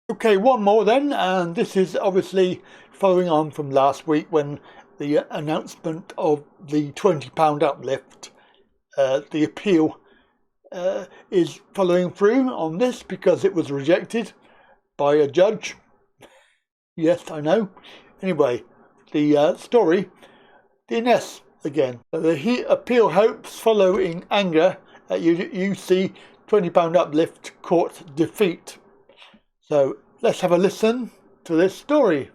Okay, one more then, and this is obviously following on from last week when the announcement of the £20 uplift, the appeal is following through on this because it was rejected by a judge. Yes, I know. Anyway, the story, DNS again. The appeal hopes follow in anger at UC £20 uplift court defeat. So let's have a listen to this story.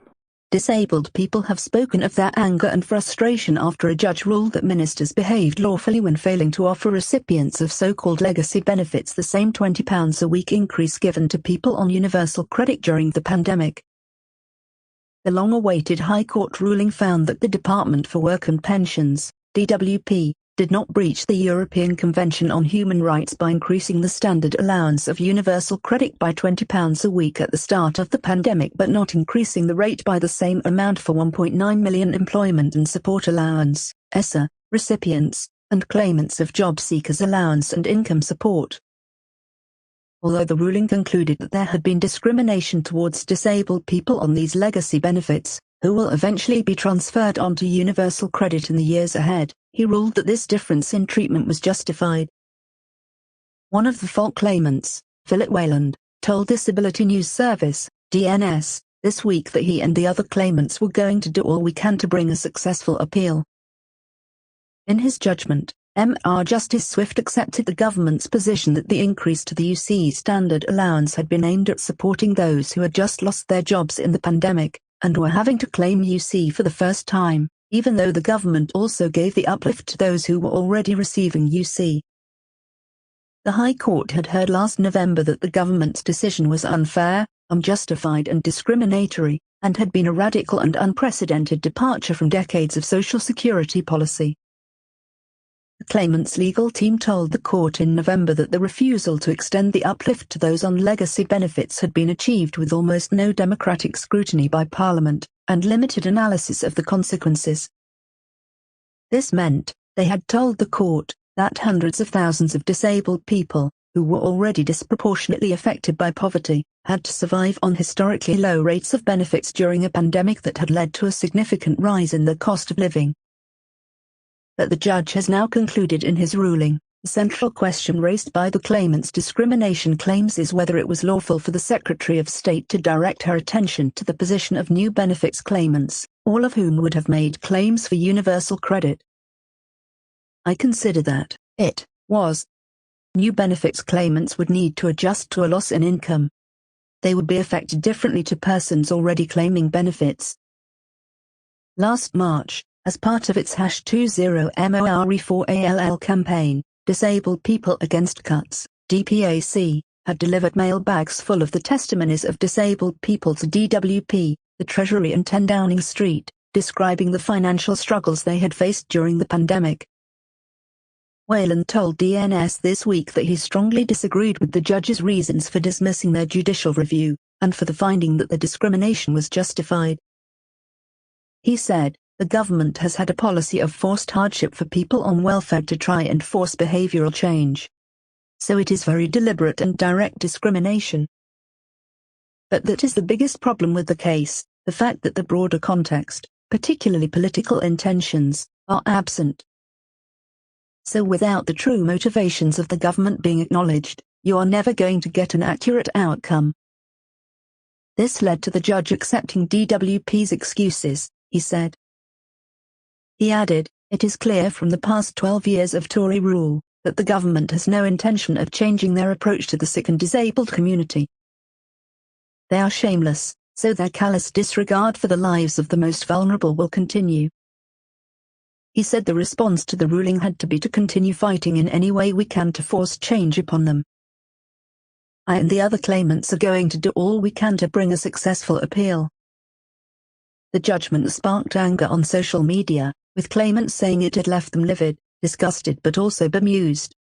Disabled people have spoken of their anger and frustration after a judge ruled that ministers behaved lawfully when failing to offer recipients of so-called legacy benefits the same £20 a week increase given to people on universal credit during the pandemic. The long-awaited High Court ruling found that the Department for Work and Pensions, DWP, did not breach the European Convention on Human Rights by increasing the standard allowance of universal credit by £20 a week at the start of the pandemic but not increasing the rate by the same amount for 1.9 million employment and support allowance (ESSA) recipients, and claimants of job seekers allowance and income support. Although the ruling concluded that there had been discrimination towards disabled people on these legacy benefits, who will eventually be transferred onto universal credit in the years ahead, he ruled that this difference in treatment was justified. One of the fault claimants, Philip Wayland, told Disability News Service, DNS, this week that he and the other claimants were going to do all we can to bring a successful appeal. In his judgment, MR Justice Swift accepted the government's position that the increase to the UC standard allowance had been aimed at supporting those who had just lost their jobs in the pandemic, and were having to claim UC for the first time, even though the government also gave the uplift to those who were already receiving UC. The High Court had heard last November that the government's decision was unfair, unjustified and discriminatory, and had been a radical and unprecedented departure from decades of Social Security policy. The claimant's legal team told the court in November that the refusal to extend the uplift to those on legacy benefits had been achieved with almost no democratic scrutiny by Parliament, and limited analysis of the consequences. This meant, they had told the court, that hundreds of thousands of disabled people, who were already disproportionately affected by poverty, had to survive on historically low rates of benefits during a pandemic that had led to a significant rise in the cost of living. But the judge has now concluded in his ruling, the central question raised by the claimant's discrimination claims is whether it was lawful for the Secretary of State to direct her attention to the position of new benefits claimants, all of whom would have made claims for universal credit. I consider that it was. New benefits claimants would need to adjust to a loss in income. They would be affected differently to persons already claiming benefits. Last March, as part of its #20MORE4ALL campaign, Disabled People Against Cuts, DPAC, had delivered mail bags full of the testimonies of disabled people to DWP, the Treasury in 10 Downing Street, describing the financial struggles they had faced during the pandemic. Wayland told DNS this week that he strongly disagreed with the judge's reasons for dismissing their judicial review, and for the finding that the discrimination was justified. He said, the government has had a policy of forced hardship for people on welfare to try and force behavioral change. So it is very deliberate and direct discrimination. But that is the biggest problem with the case, the fact that the broader context, particularly political intentions, are absent. So without the true motivations of the government being acknowledged, you are never going to get an accurate outcome. This led to the judge accepting DWP's excuses, he said. He added, it is clear from the past 12 years of Tory rule, that the government has no intention of changing their approach to the sick and disabled community. They are shameless, so their callous disregard for the lives of the most vulnerable will continue. He said the response to the ruling had to be to continue fighting in any way we can to force change upon them. I and the other claimants are going to do all we can to bring a successful appeal. The judgment sparked anger on social media, with claimants saying it had left them livid, disgusted but also bemused.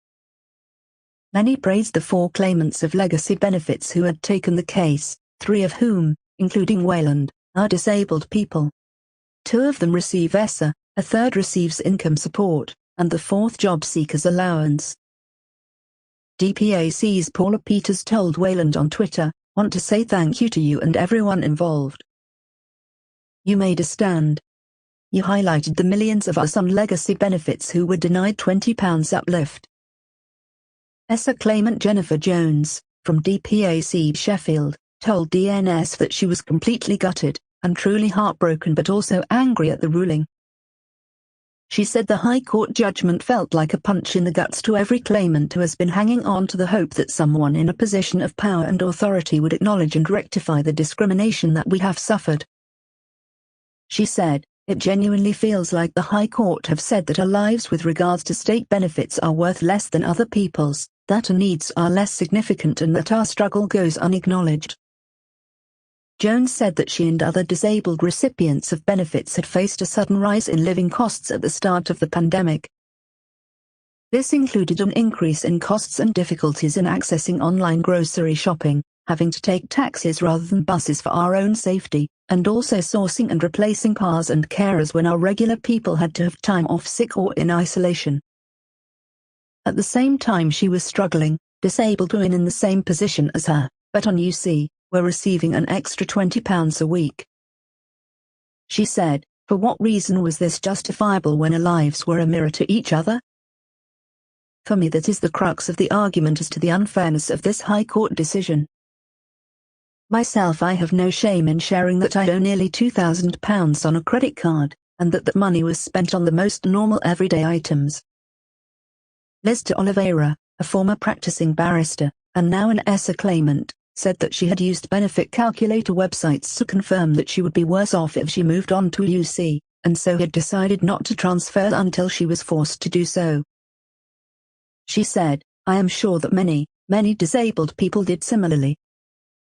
Many praised the 4 claimants of legacy benefits who had taken the case, 3 of whom, including Wayland, are disabled people. 2 of them receive ESSA, a 3rd receives income support, and the 4th job seekers allowance. DPAC's Paula Peters told Wayland on Twitter, want to say thank you to you and everyone involved. You made a stand. You highlighted the millions of us on legacy benefits who were denied £20 uplift. ESSA claimant Jennifer Jones, from DPAC Sheffield, told DNS that she was completely gutted and truly heartbroken but also angry at the ruling. She said the High Court judgment felt like a punch in the guts to every claimant who has been hanging on to the hope that someone in a position of power and authority would acknowledge and rectify the discrimination that we have suffered. She said, "It genuinely feels like the High Court have said that our lives with regards to state benefits are worth less than other people's, that our needs are less significant and that our struggle goes unacknowledged." Jones said that she and other disabled recipients of benefits had faced a sudden rise in living costs at the start of the pandemic. This included an increase in costs and difficulties in accessing online grocery shopping, having to take taxis rather than buses for our own safety, and also sourcing and replacing cars and carers when our regular people had to have time off sick or in isolation. At the same time she was struggling, disabled women in the same position as her, but on UC, were receiving an extra £20 a week. She said, "For what reason was this justifiable when our lives were a mirror to each other?" For me that is the crux of the argument as to the unfairness of this High Court decision. Myself, I have no shame in sharing that I owe nearly £2,000 on a credit card, and that money was spent on the most normal everyday items. Liz de Oliveira, a former practicing barrister, and now an ESSA claimant, said that she had used benefit calculator websites to confirm that she would be worse off if she moved on to UC, and so had decided not to transfer until she was forced to do so. She said, "I am sure that many disabled people did similarly.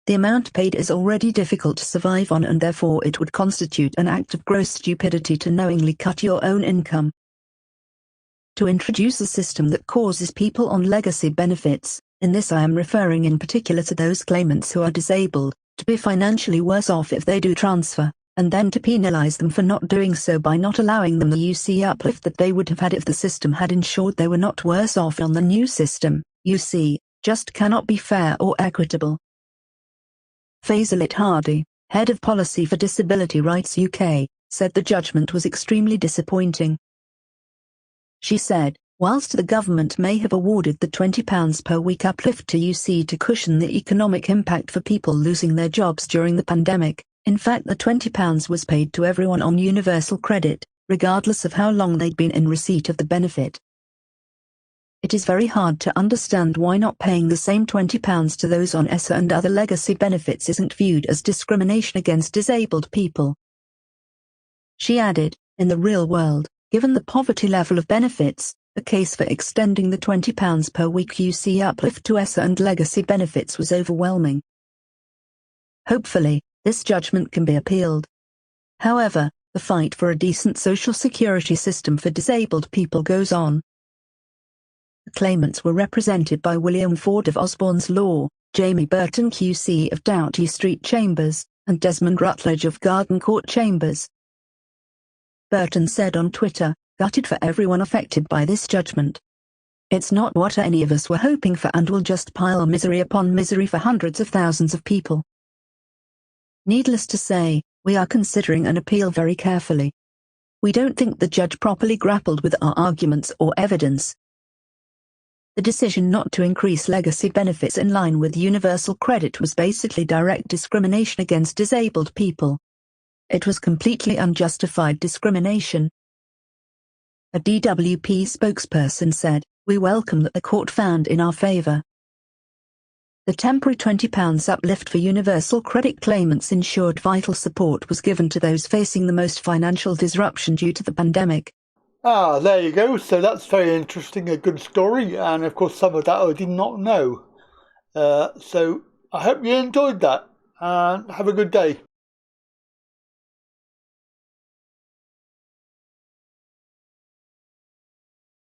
The amount paid is already difficult to survive on, and therefore it would constitute an act of gross stupidity to knowingly cut your own income. To introduce a system that causes people on legacy benefits, in this I am referring in particular to those claimants who are disabled, to be financially worse off if they do transfer, and then to penalize them for not doing so by not allowing them the UC uplift that they would have had if the system had ensured they were not worse off on the new system, UC, just cannot be fair or equitable." Faisalit Hardy, head of policy for Disability Rights UK, said the judgment was extremely disappointing. She said, "Whilst the government may have awarded the £20 per week uplift to UC to cushion the economic impact for people losing their jobs during the pandemic, in fact the £20 was paid to everyone on universal credit, regardless of how long they'd been in receipt of the benefit. It is very hard to understand why not paying the same £20 to those on ESSA and other legacy benefits isn't viewed as discrimination against disabled people." She added, "In the real world, given the poverty level of benefits, the case for extending the £20 per week UC uplift to ESSA and legacy benefits was overwhelming. Hopefully, this judgment can be appealed. However, the fight for a decent social security system for disabled people goes on." The claimants were represented by William Ford of Osborne's Law, Jamie Burton QC of Doughty Street Chambers, and Desmond Rutledge of Garden Court Chambers. Burton said on Twitter, "Gutted for everyone affected by this judgment. It's not what any of us were hoping for and will just pile misery upon misery for hundreds of thousands of people. Needless to say, we are considering an appeal very carefully. We don't think the judge properly grappled with our arguments or evidence. The decision not to increase legacy benefits in line with universal credit was basically direct discrimination against disabled people. It was completely unjustified discrimination." A DWP spokesperson said, "We welcome that the court found in our favor. The temporary £20 uplift for universal credit claimants ensured vital support was given to those facing the most financial disruption due to the pandemic." There you go. So that's very interesting, a good story, and of course some of that I did not know. So I hope you enjoyed that, and have a good day.